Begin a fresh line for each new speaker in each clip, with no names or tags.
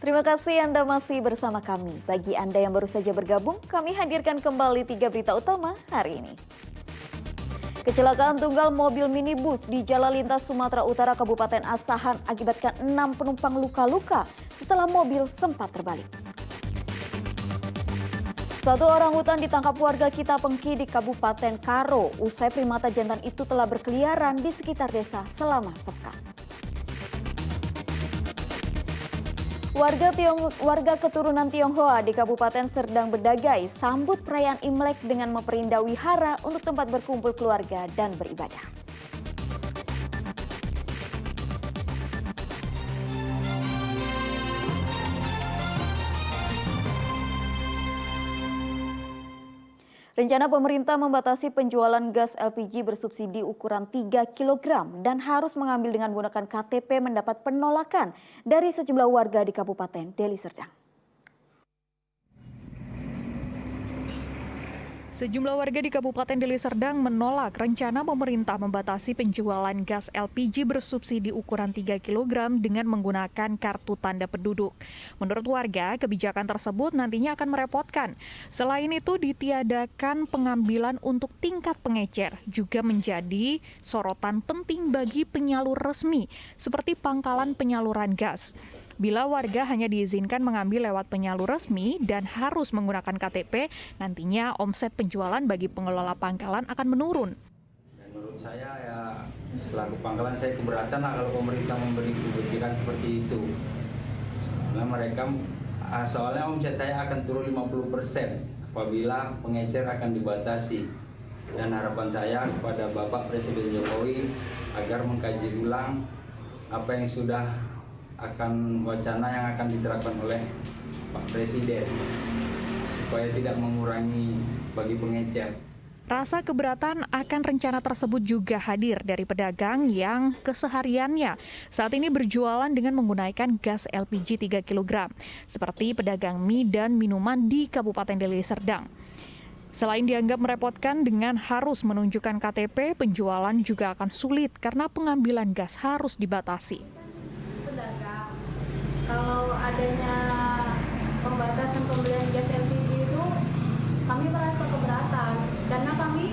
Terima kasih Anda masih bersama kami. Bagi Anda yang baru saja bergabung, kami hadirkan kembali 3 berita utama hari ini. Kecelakaan tunggal mobil minibus di Jalan Lintas Sumatera Utara Kabupaten Asahan akibatkan 6 penumpang luka-luka setelah mobil sempat terbalik. Satu orang hutan ditangkap warga Kitapengki di Kabupaten Karo. Usai primata jantan itu telah berkeliaran di sekitar desa selama sepekan. Warga keturunan Tionghoa di Kabupaten Serdang Bedagai sambut perayaan Imlek dengan memperindah wihara untuk tempat berkumpul keluarga dan beribadah. Rencana pemerintah membatasi penjualan gas LPG bersubsidi ukuran 3 kg dan harus mengambil dengan menggunakan KTP mendapat penolakan dari sejumlah warga di Kabupaten Deli Serdang.
Sejumlah warga di Kabupaten Deli Serdang menolak rencana pemerintah membatasi penjualan gas LPG bersubsidi ukuran 3 kg dengan menggunakan kartu tanda penduduk. Menurut warga, kebijakan tersebut nantinya akan merepotkan. Selain itu, ditiadakan pengambilan untuk tingkat pengecer juga menjadi sorotan penting bagi penyalur resmi seperti pangkalan penyaluran gas. Bila warga hanya diizinkan mengambil lewat penyalur resmi dan harus menggunakan KTP, nantinya omset penjualan bagi pengelola pangkalan akan menurun.
Menurut saya ya selaku pangkalan saya keberatan lah kalau pemerintah memberi kebijakan seperti itu. Nah, soalnya omset saya akan turun 50% apabila pengecer akan dibatasi. Dan harapan saya kepada Bapak Presiden Jokowi agar mengkaji ulang apa yang sudah akan wacana yang akan diterapkan oleh Pak Presiden supaya tidak mengurangi bagi pengecer.
Rasa keberatan akan rencana tersebut juga hadir dari pedagang yang kesehariannya saat ini berjualan dengan menggunakan gas LPG 3 kg, seperti pedagang mie dan minuman di Kabupaten Deli Serdang. Selain dianggap merepotkan dengan harus menunjukkan KTP, penjualan juga akan sulit karena pengambilan gas harus dibatasi.
Kalau adanya pembatasan pembelian gas LPG itu, kami merasa keberatan karena kami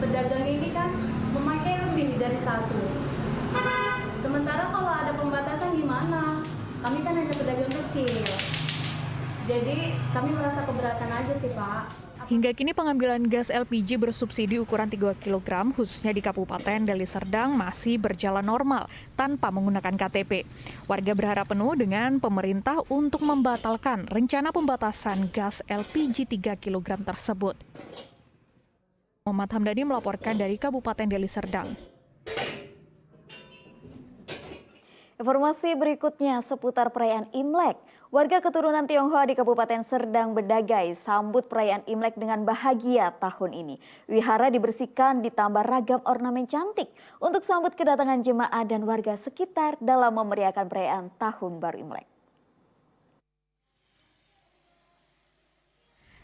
pedagang ini kan memakai lebih dari satu. Sementara kalau ada pembatasan gimana? Kami kan hanya pedagang kecil. Jadi kami merasa keberatan aja sih, Pak.
Hingga kini pengambilan gas LPG bersubsidi ukuran 3 kg khususnya di Kabupaten Deli Serdang masih berjalan normal tanpa menggunakan KTP. Warga berharap penuh dengan pemerintah untuk membatalkan rencana pembatasan gas LPG 3 kg tersebut. Muhammad Hamdani melaporkan dari Kabupaten Deli Serdang.
Informasi berikutnya seputar perayaan Imlek. Warga keturunan Tionghoa di Kabupaten Serdang Bedagai sambut perayaan Imlek dengan bahagia tahun ini. Wihara dibersihkan ditambah ragam ornamen cantik untuk sambut kedatangan jemaah dan warga sekitar dalam memeriahkan perayaan Tahun Baru Imlek.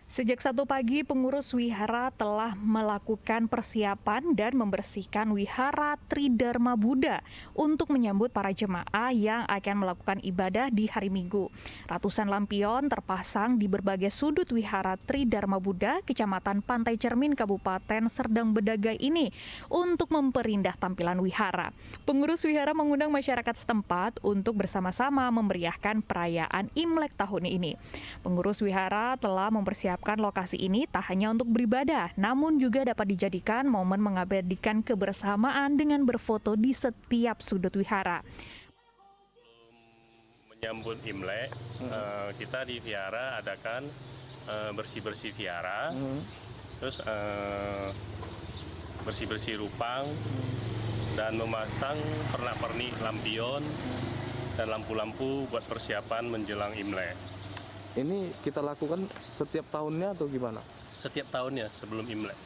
Sejak 1 pagi, pengurus wihara telah melakukan persiapan dan membersihkan wihara Tridharma Buddha untuk menyambut para jemaah yang akan melakukan ibadah di hari Minggu. Ratusan lampion terpasang di berbagai sudut wihara Tridharma Buddha, Kecamatan Pantai Cermin, Kabupaten Serdang Bedagai ini untuk memperindah tampilan wihara. Pengurus wihara mengundang masyarakat setempat untuk bersama-sama memeriahkan perayaan Imlek tahun ini. Pengurus wihara telah mempersiapkan lokasi ini tak hanya untuk beribadah, namun juga dapat dijadikan momen mengabadikan kebersamaan dengan berfoto di setiap sudut wihara.
Menyambut Imlek, kita di vihara adakan bersih-bersih vihara, terus bersih-bersih rupang, dan memasang pernak-pernik lampion dan lampu-lampu buat persiapan menjelang Imlek.
Ini kita lakukan setiap tahunnya atau gimana?
Setiap tahunnya sebelum Imlek.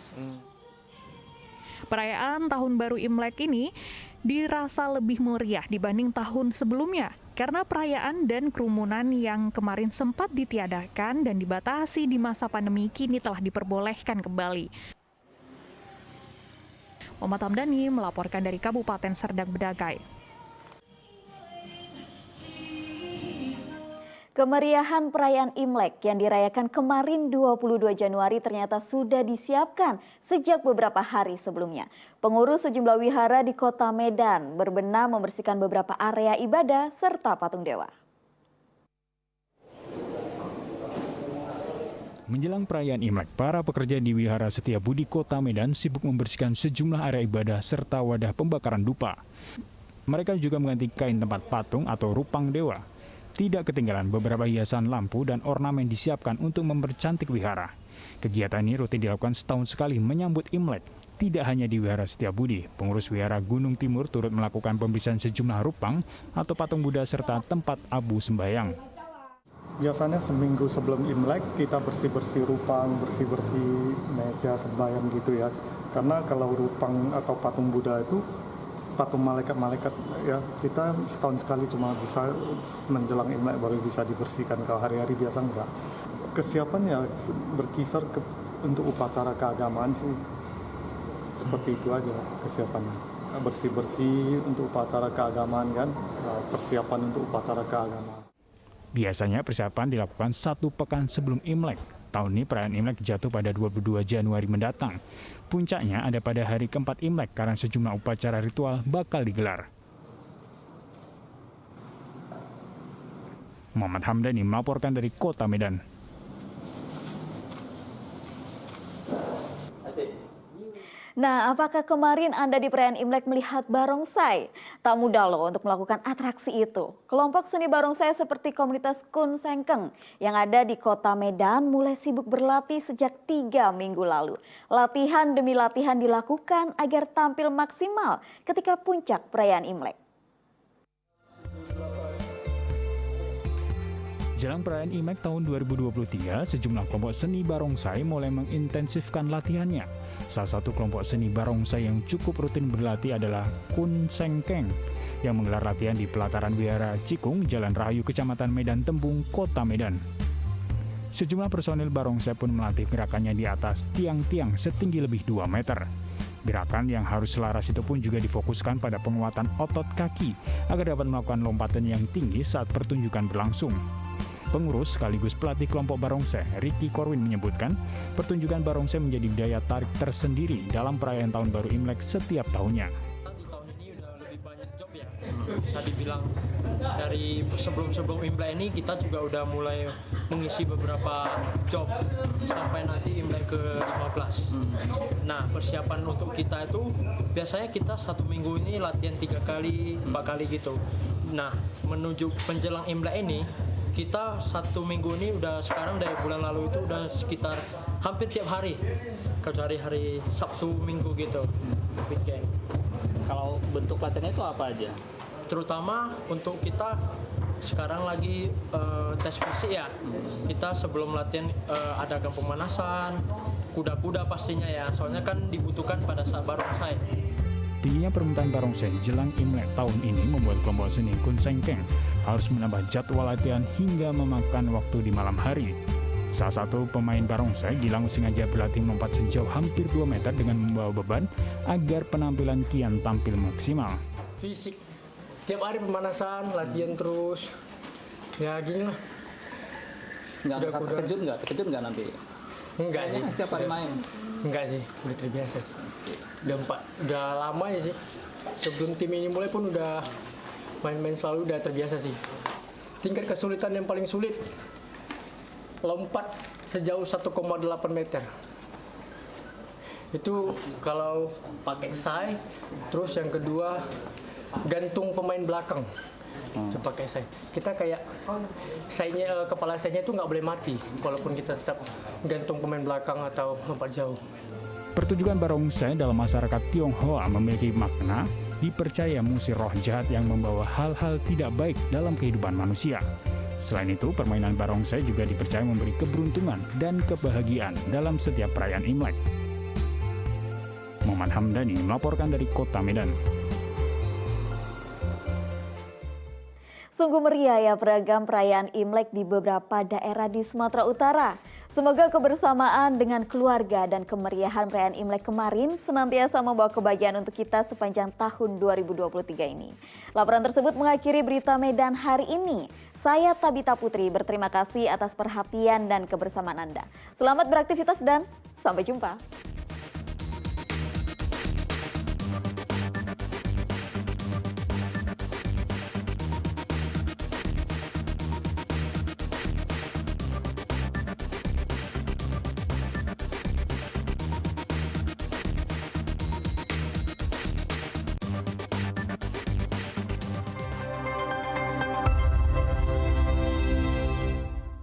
Perayaan Tahun Baru Imlek ini dirasa lebih meriah dibanding tahun sebelumnya karena perayaan dan kerumunan yang kemarin sempat ditiadakan dan dibatasi di masa pandemi kini telah diperbolehkan kembali. Muhammad Hamdani melaporkan dari Kabupaten Serdang Bedagai.
Kemeriahan perayaan Imlek yang dirayakan kemarin 22 Januari ternyata sudah disiapkan sejak beberapa hari sebelumnya. Pengurus sejumlah wihara di Kota Medan berbenah membersihkan beberapa area ibadah serta patung dewa.
Menjelang perayaan Imlek, para pekerja di Wihara Setiabudi Kota Medan sibuk membersihkan sejumlah area ibadah serta wadah pembakaran dupa. Mereka juga mengganti kain tempat patung atau rupang dewa. Tidak ketinggalan beberapa hiasan lampu dan ornamen disiapkan untuk mempercantik wihara. Kegiatan ini rutin dilakukan setahun sekali menyambut Imlek. Tidak hanya di Wihara Setiabudi, pengurus Wihara Gunung Timur turut melakukan pembersihan sejumlah rupang atau patung Buddha serta tempat abu sembayang.
Biasanya seminggu sebelum Imlek kita bersih-bersih rupang, bersih-bersih meja sembahyang gitu ya. Karena kalau rupang atau patung Buddha itu patung malaikat-malaikat ya, kita setahun sekali cuma bisa menjelang Imlek baru bisa dibersihkan. Kalau hari-hari biasa enggak. Kesiapan ya berkisar untuk upacara keagamaan sih. Seperti itu aja kesiapannya. Bersih-bersih untuk upacara keagamaan kan, persiapan untuk upacara keagamaan.
Biasanya persiapan dilakukan 1 pekan sebelum Imlek. Tahun ini perayaan Imlek jatuh pada 22 Januari mendatang. Puncaknya ada pada hari keempat Imlek karena sejumlah upacara ritual bakal digelar. Muhammad Hamdani melaporkan dari Kota Medan.
Nah, apakah kemarin Anda di perayaan Imlek melihat barongsai? Tak mudah loh untuk melakukan atraksi itu. Kelompok seni barongsai seperti komunitas Kun Sengkeng yang ada di Kota Medan mulai sibuk berlatih sejak 3 minggu lalu. Latihan demi latihan dilakukan agar tampil maksimal ketika puncak perayaan Imlek.
Jelang perayaan Imlek tahun 2023, sejumlah kelompok seni barongsai mulai mengintensifkan latihannya. Salah satu kelompok seni barongsai yang cukup rutin berlatih adalah Kun Sengkeng yang menggelar latihan di pelataran Wihara Cikung, Jalan Rahayu, Kecamatan Medan Tembung, Kota Medan. Sejumlah personil barongsai pun melatih gerakannya di atas tiang-tiang setinggi lebih 2 meter. Gerakan yang harus selaras itu pun juga difokuskan pada penguatan otot kaki agar dapat melakukan lompatan yang tinggi saat pertunjukan berlangsung. Pengurus sekaligus pelatih kelompok barongsai, Ricky Korwin, menyebutkan pertunjukan barongsai menjadi daya tarik tersendiri dalam perayaan Tahun Baru Imlek setiap tahunnya.
Di tahun ini udah lebih banyak job ya. Bisa dibilang dari sebelum Imlek ini kita juga udah mulai mengisi beberapa job sampai nanti Imlek ke-15. Nah, persiapan untuk kita itu biasanya kita 1 minggu ini latihan 3 kali, 4 kali gitu. Nah, menuju menjelang Imlek ini kita 1 minggu ini udah sekarang dari bulan lalu itu udah sekitar hampir tiap hari, kecuali hari Sabtu Minggu gitu, weekend.
Kalau bentuk latihannya itu apa aja?
Terutama untuk kita sekarang lagi tes fisik ya. Kita sebelum latihan adakan pemanasan, kuda-kuda pastinya ya, soalnya kan dibutuhkan pada saat barongsai.
Tingginya permintaan barongsai jelang Imlek tahun ini membuat kelompok seni Kun Sengkeng harus menambah jadwal latihan hingga memakan waktu di malam hari. Salah satu pemain barongsai, Gilang, sengaja berlatih melompat sejauh hampir 2 meter dengan membawa beban agar penampilan kian tampil maksimal.
Fisik, tiap hari pemanasan, latihan terus, ya gini lah.
Terkejut nggak nanti?
Enggak sih.
Setiap hari main?
Enggak sih, udah terbiasa sih. Udah lama ya sih. Sebelum tim ini mulai pun udah main-main selalu, udah terbiasa sih. Tingkat kesulitan yang paling sulit, lompat sejauh 1,8 meter. Itu kalau pakai sai, terus yang kedua gantung pemain belakang. Coba pakai sai. Kita kayak kepala sainya itu nggak boleh mati, walaupun kita tetap gantung pemain belakang atau lompat jauh.
Pertunjukan barongsai dalam masyarakat Tionghoa memiliki makna, dipercaya mengusir roh jahat yang membawa hal-hal tidak baik dalam kehidupan manusia. Selain itu, permainan barongsai juga dipercaya memberi keberuntungan dan kebahagiaan dalam setiap perayaan Imlek. Muhammad Hamdani melaporkan dari Kota Medan.
Sungguh meriah ya beragam perayaan Imlek di beberapa daerah di Sumatera Utara. Semoga kebersamaan dengan keluarga dan kemeriahan perayaan Imlek kemarin senantiasa membawa kebahagiaan untuk kita sepanjang tahun 2023 ini. Laporan tersebut mengakhiri berita Medan hari ini. Saya Tabita Putri berterima kasih atas perhatian dan kebersamaan Anda. Selamat beraktivitas dan sampai jumpa.